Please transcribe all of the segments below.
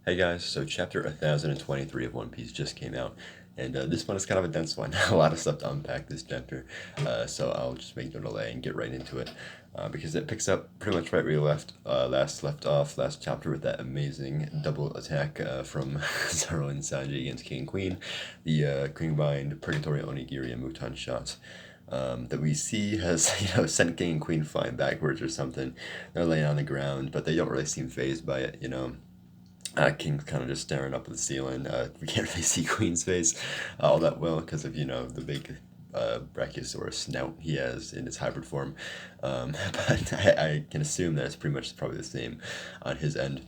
Hey guys, so chapter 1023 of One Piece just came out, and this one is kind of a dense one. A lot of stuff to unpack this chapter, so I'll just make no delay and get right into it, because it picks up pretty much right where we last left off last chapter with that amazing double attack from Zoro and Sanji against King and Queen, the combined Purgatory Onigiri and Mutan shots. That we see has sent King and Queen flying backwards or something. They're laying on the ground, but they don't really seem phased by it. King's kind of just staring up at the ceiling. We can't really see Queen's face all that well because of, the big brachiosaurus snout he has in his hybrid form. But I can assume that it's pretty much probably the same on his end.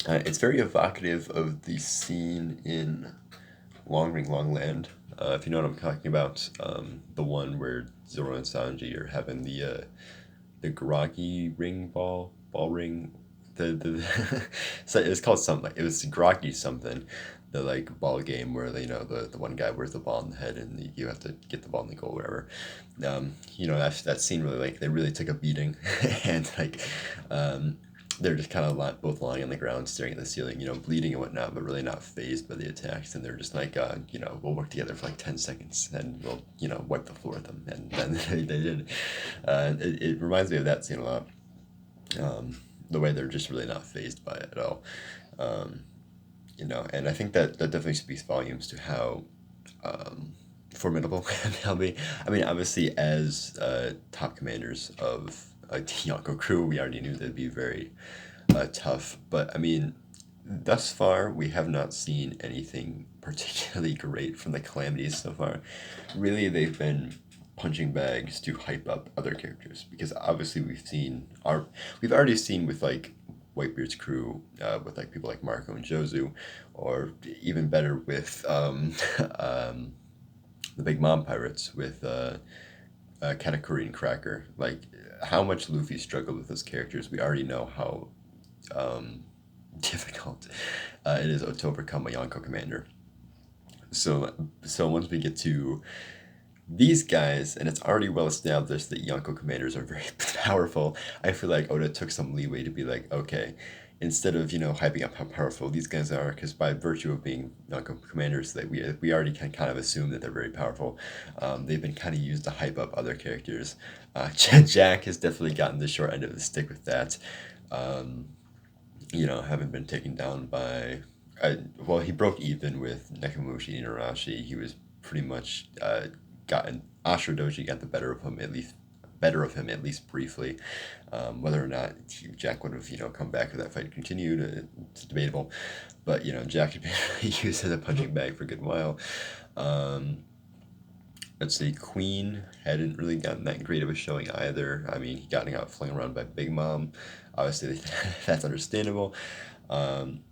It's very evocative of the scene in Long Ring Long Land. If you know what I'm talking about, the one where Zoro and Sanji are having the groggy ring ball ring, the so it was called something, like it was groggy something, the like ball game where the one guy wears the ball in the head and you have to get the ball in the goal, whatever. That scene really, like, they really took a beating. And like, they're just kind of both lying on the ground staring at the ceiling, bleeding and whatnot, but really not phased by the attacks. And they're just like, we'll work together for like 10 seconds and we'll, wipe the floor with them. And then they did. It reminds me of that scene a lot. The way they're just really not phased by it at all. Um, and I think that definitely speaks volumes to how formidable they'll be. I mean, obviously, as top commanders of the Yonko crew, we already knew they'd be very tough. But I mean, thus far, we have not seen anything particularly great from the Calamities so far. Really, they've been punching bags to hype up other characters because obviously we've already seen with like Whitebeard's crew, with like people like Marco and Jozu, or even better with the Big Mom Pirates with Katakuri and Cracker. Like, how much Luffy struggled with those characters, we already know how um, difficult it is to overcome a Yonko commander. So once we get to these guys, and it's already well established that Yonko commanders are very powerful, I feel like Oda took some leeway to be like, okay, instead of hyping up how powerful these guys are, because by virtue of being Yonko commanders, that we already can kind of assume that they're very powerful. They've been kind of used to hype up other characters. Jack has definitely gotten the short end of the stick with that. Um, having been taken down by. Well, he broke even with Nekomamushi and Inorashi. He was pretty much gotten Ashura Doji got the better of him at least briefly. Whether or not Jack would have come back if that fight continued, it's debatable. But Jack had been used as a punching bag for a good while. Um, let's see, Queen hadn't really gotten that great of a showing either. I mean, he got flung around by Big Mom. Obviously, that's understandable. Um,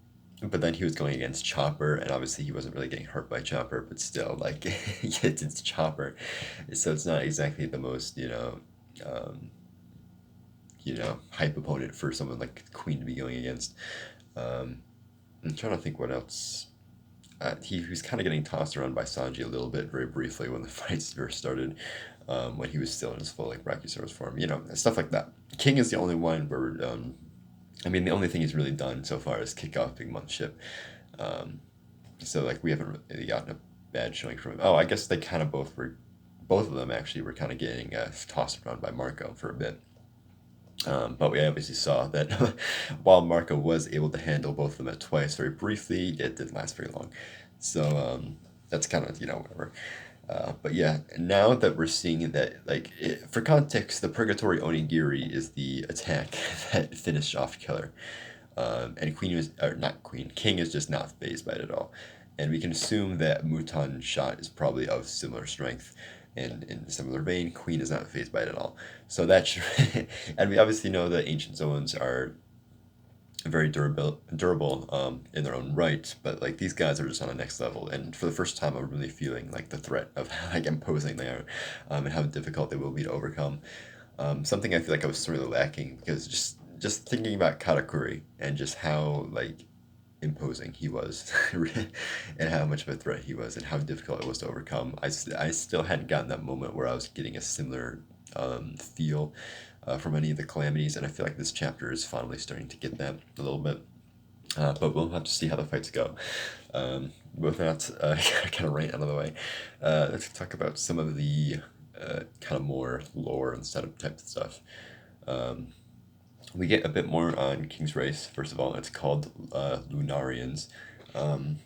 but then he was going against Chopper, and obviously he wasn't really getting hurt by Chopper, but still, like, it's Chopper. So it's not exactly the most, um, hype opponent for someone like Queen to be going against. Um, I'm trying to think what else. He was kind of getting tossed around by Sanji a little bit very briefly when the fights first started, when he was still in his full like Brachiosaurus form, stuff like that. King is the only one where, I mean, the only thing he's really done so far is kick off Big Mom's ship. Um, so like we haven't really gotten a bad showing from him. Oh, I guess they kind of both of them actually were kind of getting tossed around by Marco for a bit. But we obviously saw that while Marco was able to handle both of them at twice very briefly, it didn't last very long. So that's kind of, whatever. But yeah, now that we're seeing that, like, for context, the Purgatory Onigiri is the attack that finished off Killer. And Queen was, or not Queen, King is just not phased by it at all. And we can assume that Mutan shot is probably of similar strength. And in a similar vein, Queen is not phased by it at all. So that should, and we obviously know that ancient zones are very durable in their own right, but like these guys are just on a next level. And for the first time, I'm really feeling like the threat of how like imposing they are, and how difficult they will be to overcome. Something I feel like I was sort of lacking because just thinking about Katakuri and just how like imposing he was and how much of a threat he was and how difficult it was to overcome. I still hadn't gotten that moment where I was getting a similar feel from any of the calamities, and I feel like this chapter is finally starting to get that a little bit. But we'll have to see how the fights go. With that, kind of right out of the way, let's talk about some of the kind of more lore and setup type stuff. We get a bit more on King's Race. First of all, it's called Lunarians,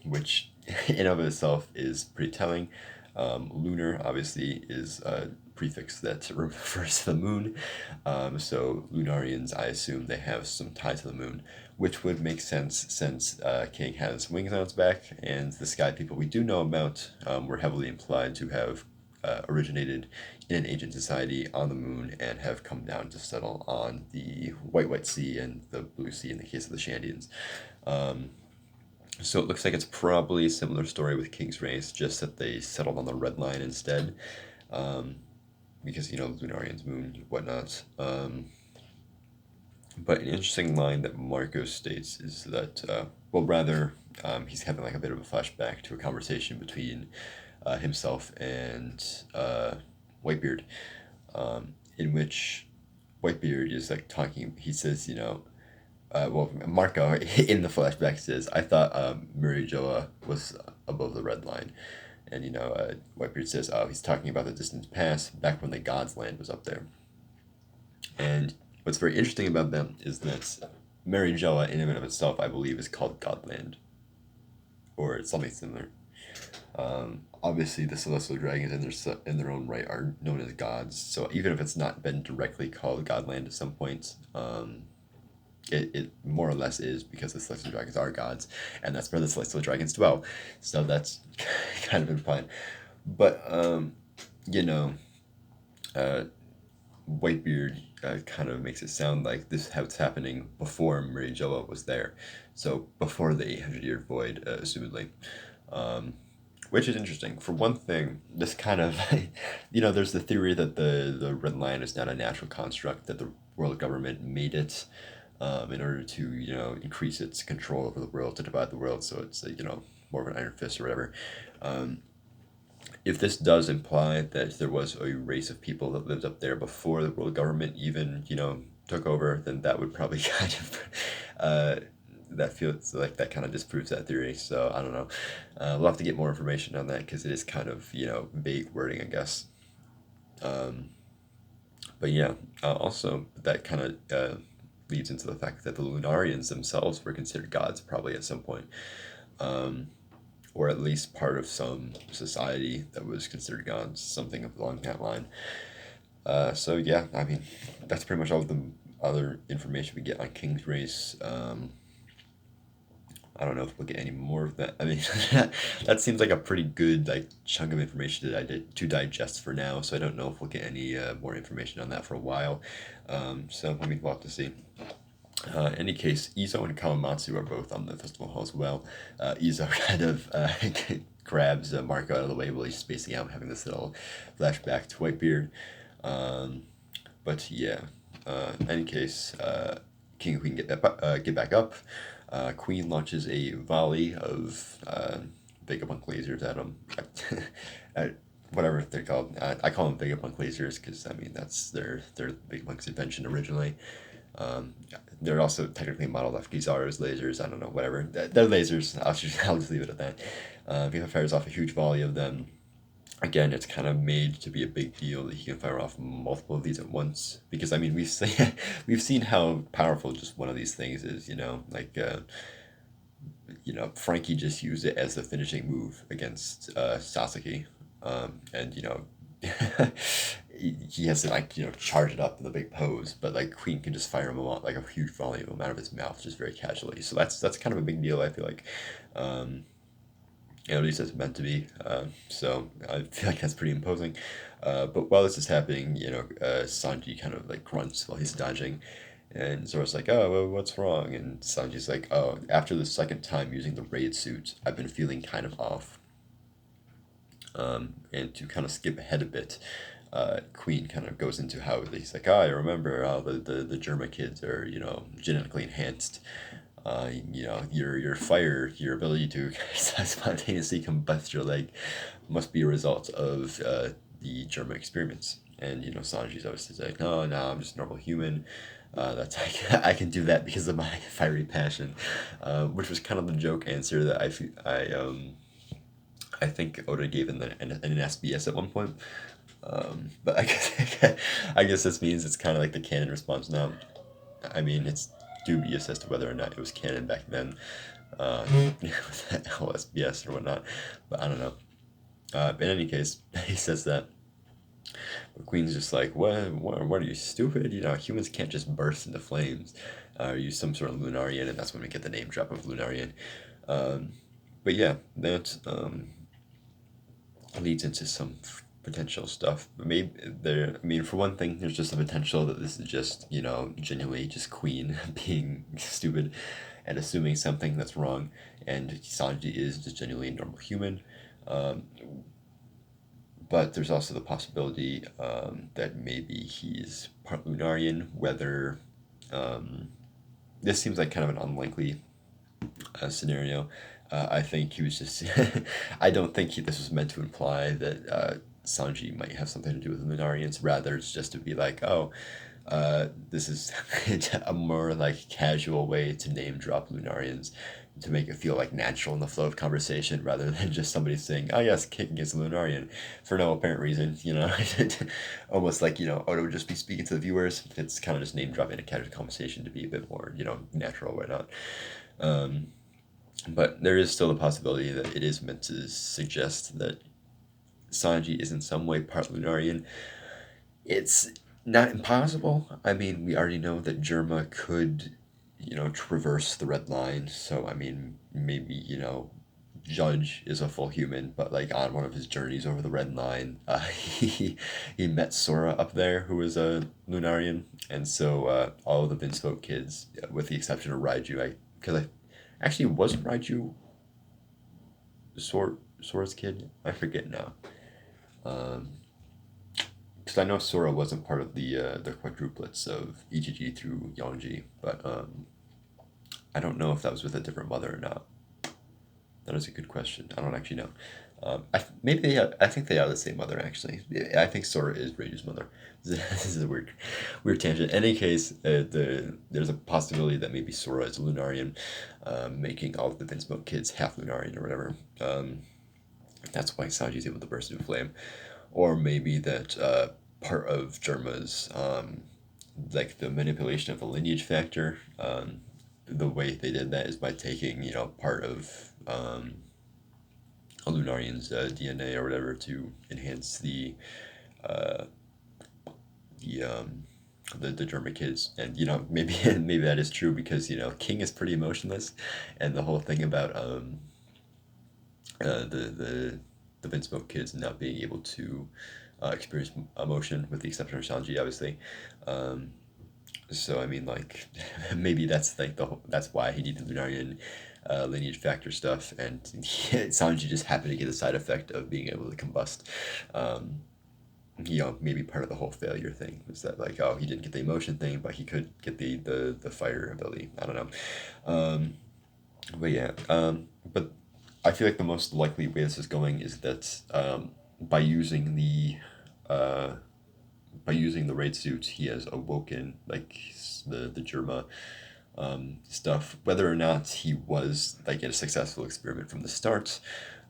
which in of itself is pretty telling. Lunar obviously is a prefix that refers to the moon. So Lunarians, I assume they have some tie to the moon, which would make sense since King has wings on its back, and the sky people we do know about were heavily implied to have originated in an ancient society on the moon and have come down to settle on the White Sea and the Blue Sea in the case of the Shandians. So it looks like it's probably a similar story with King's Race, just that they settled on the Red Line instead, because Lunarian's moon, whatnot. But an interesting line that Marco states is that, he's having like a bit of a flashback to a conversation between himself and Whitebeard, in which Whitebeard is like talking. He says, Marco in the flashback says, "I thought Mary Joa was above the red line," and Whitebeard says, "Oh, he's talking about the distant past, back when the God's Land was up there." And what's very interesting about them is that Mary Joa, in and of itself, I believe, is called Godland, or something similar. Obviously, the celestial dragons in their own right are known as gods. So even if it's not been directly called Godland at some point, it more or less is, because the celestial dragons are gods, and that's where the celestial dragons dwell. So that's kind of implied. But Whitebeard kind of makes it sound like this was happening before Mary Joa was there, so before the 800-year void, assumedly. Which is interesting. For one thing, this kind of, there's the theory that the Red Line is not a natural construct, that the world government made it in order to, increase its control over the world, to divide the world, so it's, more of an iron fist or whatever. If this does imply that there was a race of people that lived up there before the world government even, took over, then that would probably kind of, that feels like that kind of disproves that theory. So I don't know. We'll have to get more information on that, because it is kind of, vague wording, I guess. But yeah, also that kind of leads into the fact that the Lunarians themselves were considered gods probably at some point. Or at least part of some society that was considered gods, something along that line. So yeah, I mean, that's pretty much all of the other information we get on King's Race. I don't know if we'll get any more of that. I mean, that seems like a pretty good chunk of information to digest for now. So I don't know if we'll get any more information on that for a while. So I mean, we'll have to see. In any case, Izo and Kawamatsu are both on the festival hall as well. Izo kind of grabs Marco out of the way while he's spacing out, having this little flashback to Whitebeard. But yeah, in any case, King and Queen get back up. Queen launches a volley of Vegapunk lasers at him. Whatever they're called. I call them Vegapunk lasers because, I mean, that's their Vegapunk's invention originally. They're also technically modeled after Kizaru's lasers. I don't know, whatever. They're lasers. I'll just leave it at that. Vega fires off a huge volley of them. Again, it's kind of made to be a big deal that he can fire off multiple of these at once. Because, I mean, we've seen how powerful just one of these things is, Frankie just used it as the finishing move against Sasuke. And, he has to charge it up in the big pose, but Queen can just fire him out like a huge volume out of his mouth just very casually. So that's kind of a big deal, I feel like. At least it's meant to be. So I feel like that's pretty imposing. But while this is happening, Sanji kind of grunts while he's dodging. And Zoro's like, "Oh, well, what's wrong?" And Sanji's like, "Oh, after the second time using the raid suit, I've been feeling kind of off." And to kind of skip ahead a bit, Queen kind of goes into how he's like, "Oh, I remember how the Germa kids are, genetically enhanced. Your fire, your ability to spontaneously combust your leg must be a result of the Germa experiments." And Sanji's obviously like, no, no, I'm just a normal human. That's I can do that because of my fiery passion, which was kind of the joke answer that I think Oda gave in an SBS at one point. But I guess I guess this means it's kind of like the canon response now. I mean, it's dubious as to whether or not it was canon back then, with that LSBS or whatnot. But I don't know. But in any case, he says that. But Queen's just like, what are you, stupid? Humans can't just burst into flames, or use some sort of Lunarian, and that's when we get the name drop of Lunarian. Um, but yeah, that leads into some potential stuff. Maybe there. I mean, for one thing, there's just the potential that this is just genuinely just Queen being stupid and assuming something that's wrong, and Sanji is just genuinely a normal human. Um, but there's also the possibility that maybe he's part Lunarian. Whether this seems like kind of an unlikely scenario. I think he was just. I don't think this was meant to imply that Sanji might have something to do with the Lunarians. Rather, it's just to be like, oh, this is a more like casual way to name drop Lunarians to make it feel like natural in the flow of conversation rather than just somebody saying, oh yes, King is a Lunarian for no apparent reason, almost like, Oda would just be speaking to the viewers. It's kind of just name dropping a casual conversation to be a bit more, natural or whatnot. But there is still the possibility that it is meant to suggest that Sanji is in some way part Lunarian. It's not impossible. I mean, we already know that Germa could, traverse the red line. So, I mean, maybe, Judge is a full human, but like on one of his journeys over the red line, he met Sora up there, who was a Lunarian, and so all of the Vinsmoke kids, with the exception of Raiju, because I actually wasn't Raiju Sora's kid. I forget now. Because I know Sora wasn't part of the quadruplets of EGG through Yongji, but I don't know if that was with a different mother or not. That is a good question. I don't actually know. Maybe they have, I think they are the same mother actually. I think Sora is Reiju's mother. This is a weird tangent. In any case, there's a possibility that maybe Sora is a Lunarian, making all of the Vinsmoke kids half Lunarian or whatever. That's why Sanji's able to burst into flame, or maybe that part of Germa's like the manipulation of the lineage factor. The way they did that is by taking part of a Lunarian's DNA or whatever to enhance the the German kids, and maybe maybe that is true because King is pretty emotionless, and the whole thing about the Vinsmoke kids not being able to experience emotion, with the exception of Sanji, obviously. So I mean, like, maybe that's like that's why he needed Lunarian lineage factor stuff, and Sanji just happened to get the side effect of being able to combust. Maybe part of the whole failure thing was that, like, oh, he didn't get the emotion thing, but he could get the fire ability. I don't know. But yeah, but I feel like the most likely way this is going is that by using uh, the raid suit, he has awoken like the Germa stuff. Whether or not he was like a successful experiment from the start,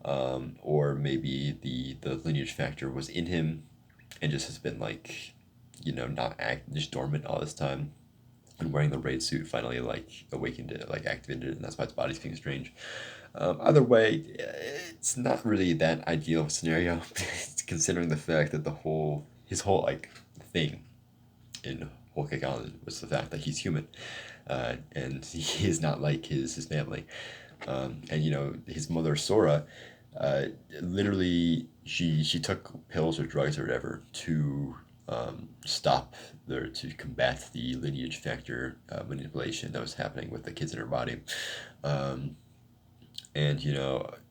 or maybe the lineage factor was in him and just has been like, not just dormant all this time. And wearing the raid suit finally like awakened it, like activated it, and that's why its body's being strange. Either way, it's not really that ideal of a scenario, considering the fact that his whole like thing in Whole Cake Island was the fact that he's human, and he is not like his family. And his mother Sora, literally she took pills or drugs or whatever to stop to combat the lineage factor manipulation that was happening with the kids in her body. And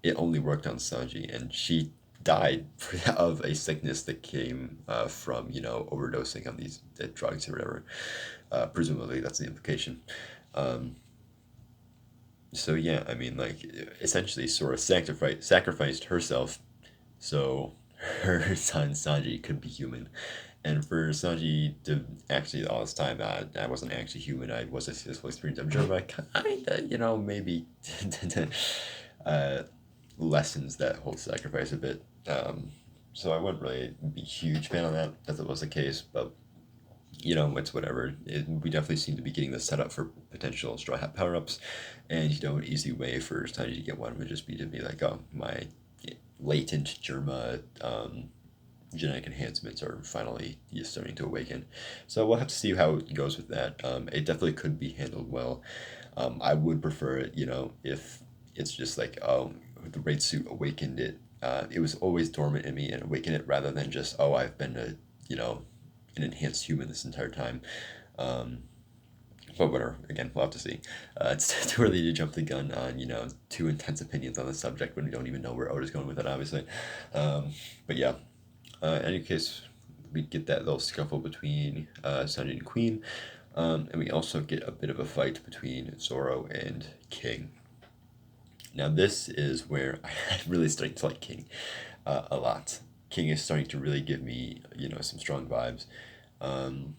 it only worked on Sanji, and she died of a sickness that came from overdosing on these drugs or whatever. Presumably, that's the implication. So yeah, I mean, like, essentially, Sora sacrificed herself so her son Sanji could be human, And for Sanji to actually all this time, I wasn't actually human. I was a successful experience of Germa. Kinda, maybe uh, lessens that whole sacrifice a bit. So I wouldn't really be a huge fan of that as it was the case, but it's whatever. We definitely seem to be getting the setup for potential Straw Hat power ups, and an easy way for Sanji to get one would just be to be like, oh, my latent Germa genetic enhancements are finally starting to awaken. So we'll have to see how it goes with that. It definitely could be handled well. I would prefer it, if it's just like, oh, the raid suit awakened it. It was always dormant in me and awakened it rather than just, oh, I've been an enhanced human this entire time. Um, but whatever. Again, we'll have to see. It's too early to jump the gun on too intense opinions on the subject when we don't even know where Oda's going with it, obviously. But yeah. In any case, we get that little scuffle between Sanji and Queen, and we also get a bit of a fight between Zoro and King. Now this is where I'm really starting to like King a lot. King is starting to really give me some strong vibes. Um,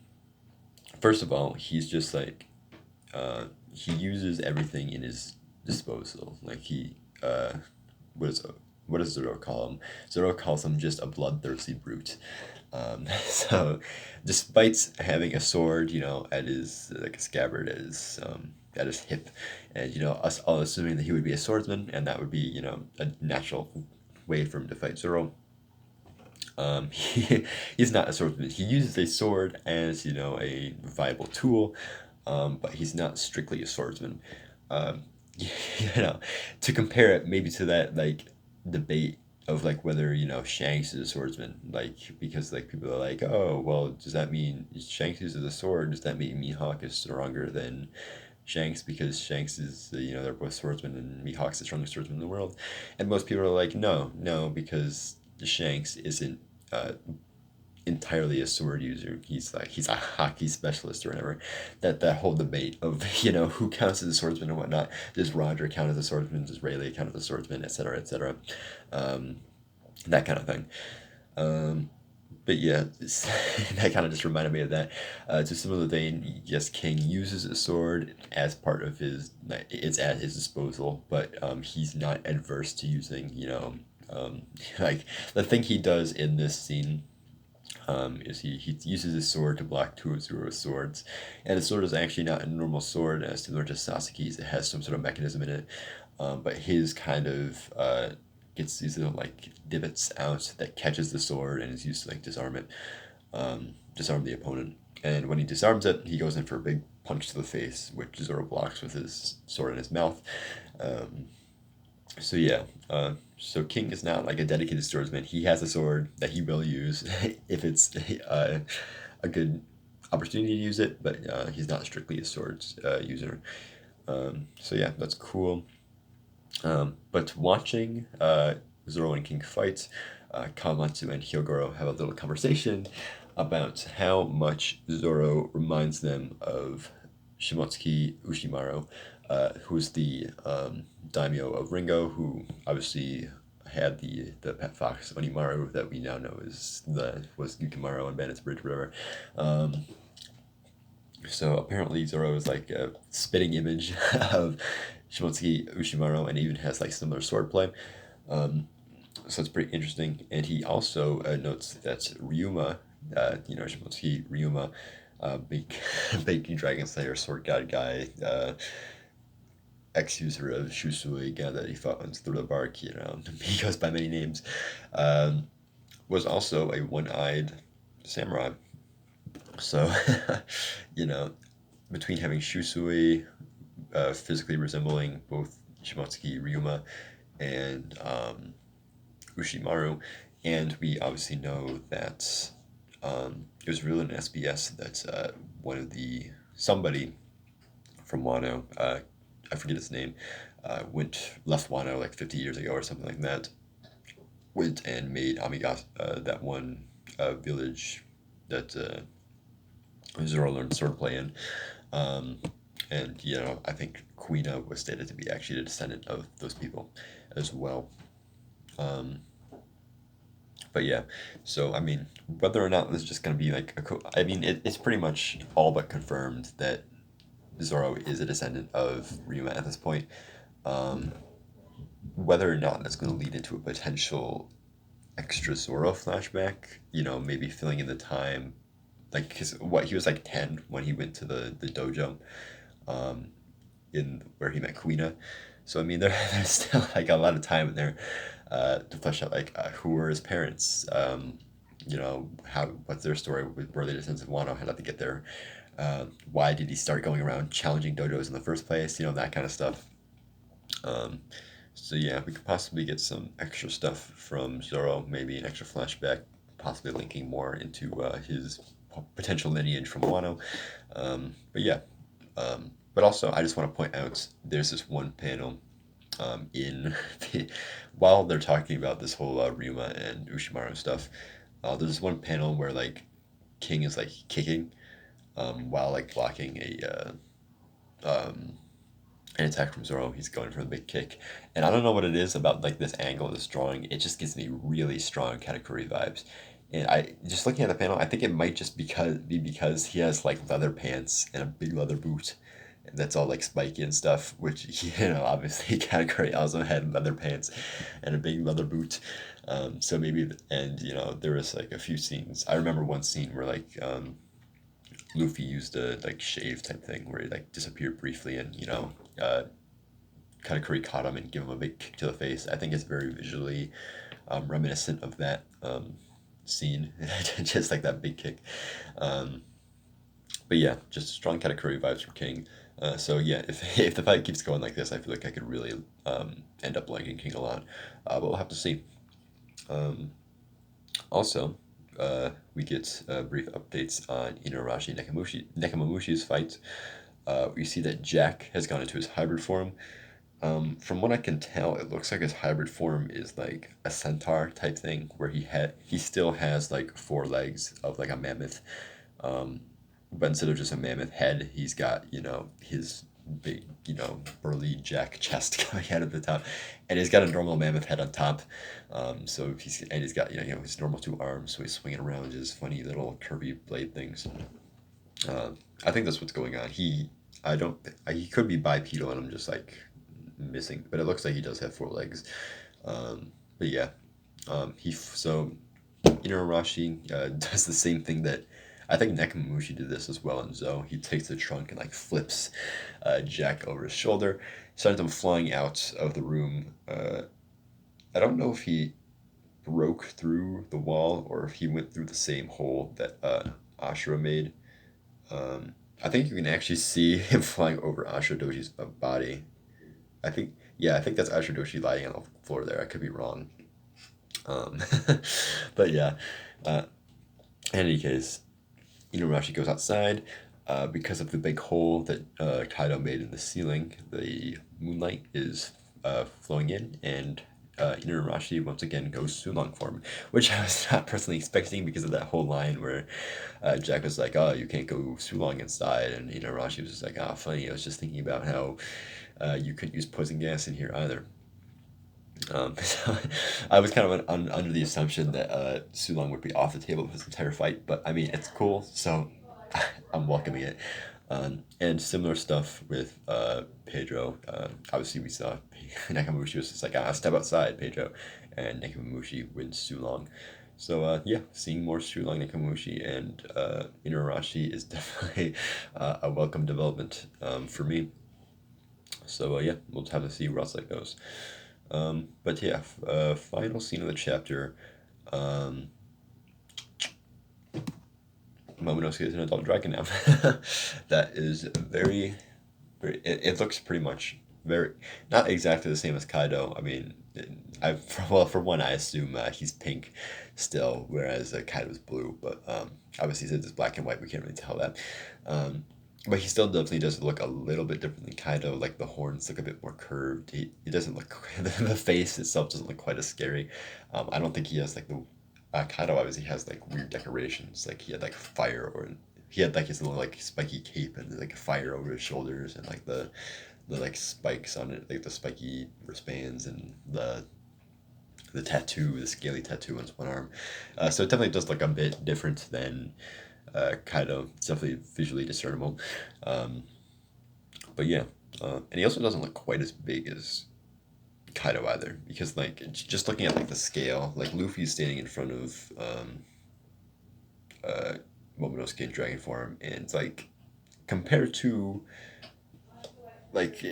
First of all, he's just like he uses everything in his disposal. Like what is what does Zoro call him? Zoro calls him just a bloodthirsty brute. So, despite having a sword, at his like a scabbard at his hip, and us all assuming that he would be a swordsman, and that would be a natural way for him to fight Zoro. He's not a swordsman. He uses a sword as a viable tool, but he's not strictly a swordsman. Um, to compare it maybe to that like debate of like whether Shanks is a swordsman, like because like people are like, oh well, does that mean Shanks uses a sword? Does that mean Mihawk is stronger than Shanks because Shanks is they're both swordsmen and Mihawk's the strongest swordsman in the world? And most people are like, no, because Shanks isn't entirely a sword user. He's a hockey specialist or whatever. That whole debate of who counts as a swordsman and whatnot. Does Roger count as a swordsman? Does Rayleigh count as a swordsman? Etc. Etc. That kind of thing. But yeah, that kind of just reminded me of that. To similar vein, yes, King uses a sword as part of his. It's at his disposal, but he's not adverse to using. Like the thing he does in this scene is he uses his sword to block two of Zoro's swords. And his sword is actually not a normal sword, similar to Sasuke's. It has some sort of mechanism in it. But his kind of gets these little like divots out that catches the sword and is used to like disarm it, disarm the opponent. And when he disarms it, he goes in for a big punch to the face, which Zoro blocks with his sword in his mouth. Um, so yeah, so King is not like a dedicated swordsman. He has a sword that he will use if it's a good opportunity to use it, but he's not strictly a swords user. So yeah, that's cool. But watching Zoro and King fight, Kawamatsu and Hyogoro have a little conversation about how much Zoro reminds them of Shimotsuki Ushimaru, who's the daimyo of Ringo, who obviously had the pet fox Onimaru that we now know was Yukimaru on Bandit's Bridge, whatever. So apparently Zoro is like a spitting image of Shimotsuki Ushimaru and even has like similar swordplay. So it's pretty interesting. And he also notes that Ryuma, Shimotsuki Ryuma, big, big Dragon Slayer sword god guy, ex-user of Shusui, guy that he fought on through the bark, he goes by many names, was also a one-eyed samurai. So, you know, between having Shusui physically resembling both Shimotsuki Ryuma and Ushimaru, and we obviously know that it was revealed in SBS that somebody from Wano, I forget his name, left Wano like 50 years ago or something like that, went and made Amigas, that one village that Zoro learned swordplay in. And, I think Kuina was stated to be actually a descendant of those people as well. Um, But yeah, so I mean, whether or not this is just gonna be like I mean, it's pretty much all but confirmed that Zoro is a descendant of Ryuma at this point. Um, Whether or not that's going to lead into a potential extra Zoro flashback, maybe filling in the time, like, because what, he was like 10 when he went to the dojo, um, in where he met Kuina. So I mean, there's still like a lot of time in there, to flesh out like, who were his parents, how, what's their story, were they descendants of Wano, how did they get there, why did he start going around challenging dojos in the first place, that kind of stuff. Um, so yeah, we could possibly get some extra stuff from Zoro, maybe an extra flashback, possibly linking more into, his potential lineage from Wano. But yeah, but also I just want to point out there's this one panel, in the, while they're talking about this whole, Ryuma and Ushimaru stuff. There's this one panel where like King is like kicking, while like blocking an attack from Zoro. He's going for the big kick, and I don't know what it is about like this angle, this drawing. It just gives me really strong Katakuri vibes. And I just looking at the panel, I think it might just because he has like leather pants and a big leather boot, and that's all like spiky and stuff. Which obviously Katakuri also had leather pants and a big leather boot. So maybe, and there was like a few scenes. I remember one scene where like, Luffy used a like shave type thing where he like disappeared briefly, and Katakuri caught him and give him a big kick to the face. I think it's very visually, reminiscent of that, scene, just like that big kick. Um, but yeah, just strong Katakuri vibes from King. So yeah, if if the fight keeps going like this, I feel like I could really, end up liking King a lot. But we'll have to see. Um, Also, we get, brief updates on Inuarashi and Nekomamushi's fight. We see that Jack has gone into his hybrid form. From what I can tell, it looks like his hybrid form is like a centaur type thing, where he still has like four legs of like a mammoth, um, but instead of just a mammoth head, he's got his big burly Jack chest coming out of the top, and he's got a normal mammoth head on top. So he's got his normal two arms, so he's swinging around his funny little curvy blade things. I think that's what's going on. I don't, he could be bipedal, and I'm just like missing, but it looks like he does have four legs. But yeah, so Inuarashi, does the same thing that I think Nekomamushi did this as well in Zo. He takes the trunk and like flips, Jack over his shoulder, sends him flying out of the room. I don't know if he broke through the wall or if he went through the same hole that, Ashura made. I think you can actually see him flying over Ashura Doshi's, body. I think that's Ashura Doshi lying on the floor there. I could be wrong. Um, but yeah, uh, in any case, Inuarashi goes outside. Because of the big hole that, Kaido made in the ceiling, the moonlight is, flowing in, and, Inuarashi once again goes Sulong form, which I was not personally expecting because of that whole line where, Jack was like, "Oh, you can't go Sulong inside," and Inuarashi was just like, "Ah, funny. I was just thinking about how, you couldn't use poison gas in here either." So I was kind of under the assumption that, Sulong would be off the table for this entire fight, but I mean, it's cool, so I'm welcoming it. And similar stuff with, Pedro. Obviously, we saw Nekomamushi was just like, step outside, Pedro, and Nekomamushi wins Sulong. So, yeah, seeing more Sulong, Nekomamushi, and, Inuarashi is definitely, a welcome development, for me. So, yeah, we'll have to see where else that goes. But yeah, final scene of the chapter. Um, Momonosuke is an adult dragon now. That is very, very. It looks pretty much very not exactly the same as Kaido. I mean, for one, I assume, he's pink still, whereas, Kaido's blue. But, obviously, since it's black and white, we can't really tell that. Um, but he still definitely does look a little bit different than Kaido. Like the horns look a bit more curved. He doesn't look the face itself doesn't look quite as scary. I don't think he has like the Kaido obviously has like weird decorations. Like he had like fire, or he had like his little like spiky cape and like fire over his shoulders, and like the like spikes on it, like the spiky wristbands, and the tattoo, the scaly tattoo on his one arm. So it definitely does look a bit different than Kaido. It's definitely visually discernible. Um, but yeah, and he also doesn't look quite as big as Kaido either, because like just looking at like the scale, like Luffy's standing in front of uh, Momonosuke in dragon form, and it's like compared to like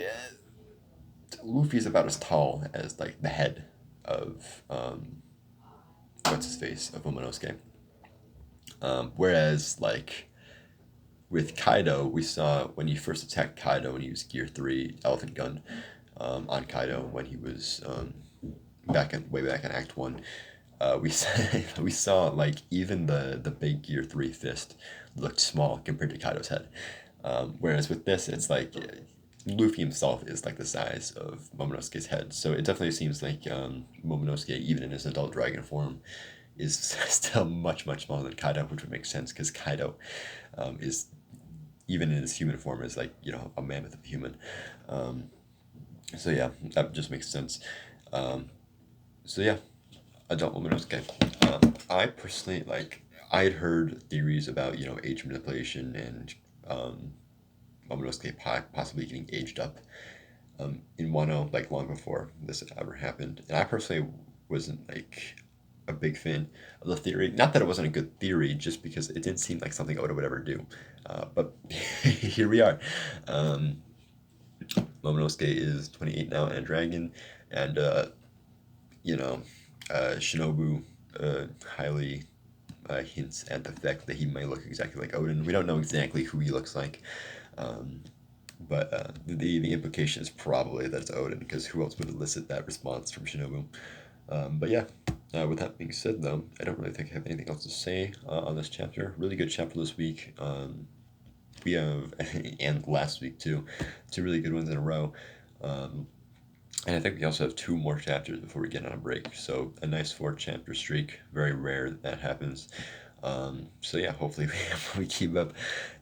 Luffy's about as tall as like the head of what's his face of Momonosuke. Whereas like with Kaido, we saw when he first attacked Kaido when he used Gear 3 Elephant Gun on Kaido when he was way back in Act 1. We saw, we saw like even the big Gear 3 fist looked small compared to Kaido's head. Whereas with this, it's like Luffy himself is like the size of Momonosuke's head. So it definitely seems like Momonosuke, even in his adult dragon form, is still much, much smaller than Kaido, which would make sense because Kaido is, even in his human form, is like, a mammoth of a human. So yeah, that just makes sense. So yeah, adult Momonosuke. I personally, like, I had heard theories about, age manipulation and Momonosuke possibly getting aged up in Wano, like, long before this ever happened. And I personally wasn't, like, a big fan of the theory. Not that it wasn't a good theory, just because it didn't seem like something Oda would ever do. But here we are. Momonosuke is 28 now and a dragon, and, you know, Shinobu highly hints at the fact that he might look exactly like Odin. We don't know exactly who he looks like, but the implication is probably that it's Odin, because who else would elicit that response from Shinobu? But yeah, with that being said, though, I don't really think I have anything else to say on this chapter. Really good chapter this week. We have, and last week too, two really good ones in a row. And I think we also have two more chapters before we get on a break. So a nice 4 chapter streak. Very rare that happens. So yeah, hopefully we keep up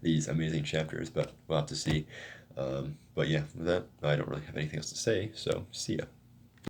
these amazing chapters, but we'll have to see. But yeah, with that, I don't really have anything else to say. So see ya.